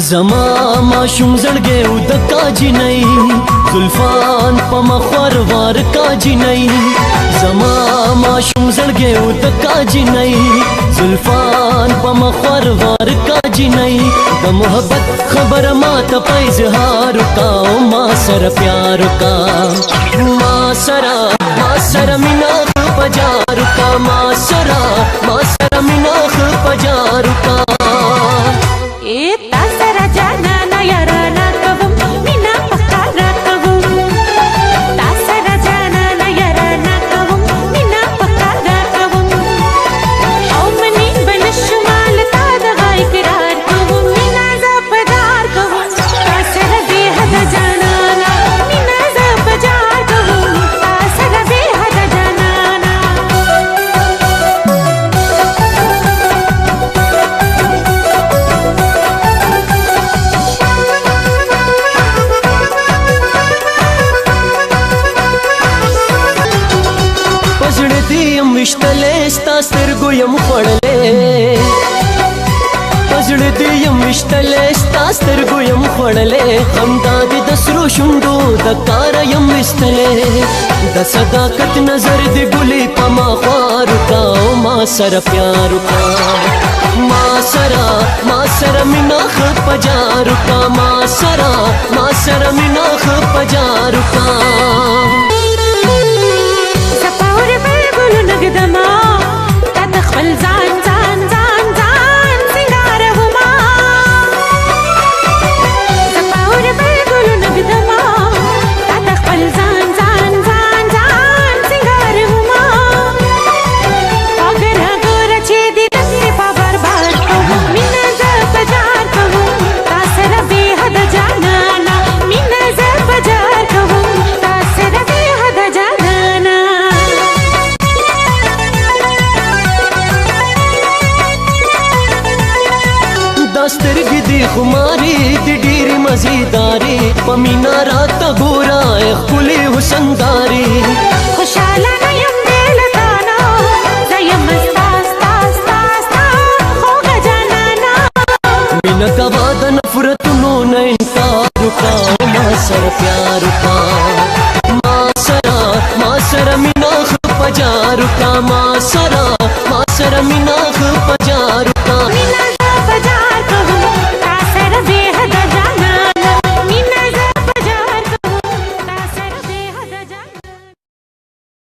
زما ماشوم زړګی و د کاجنۍ زلفان په مخور وار کاجنۍ زما ماشوم زړګی و د کاجنۍ زلفان په مخور وار کاجنۍ د محبت خبره ما ته په اظهار کا او ما سره پیار کا ما سره مینا پجار کا ما سره مینا پجار کا وشتلې ستا سترګو یم خوړلې پزړه دې یم وشتلې ستا سترګو یم خوړلې همدا دې د سرو شونډو د کاره یم وستلې د صداقت نظر دې ګلې په ما خوار کا او ما سره پیار کا ما سره مینا پجار کا ما سره مینا پجار کا نگدما تا تخبل زان زان زان زان سنگار هما زپاور بلبل نگدما تا تخبل زان زان زان زان سنگار هما اگر اگر چه دی دستی پا برباد کهو مینا زب جار کهو تا سر بے حد جانانا مینا زب جار کهو تا سر بے حد جانانا سترګې دې خماري دې ډېرې مزیدارې په مینا راته ګوره ښکلې حسندارې خوشحاله نه یم بې له تا نه زه یم ستا ستا ستا ستا خوږه جانانه مینه کوه د نفرتونو نه انکار وکړه ما سره پیار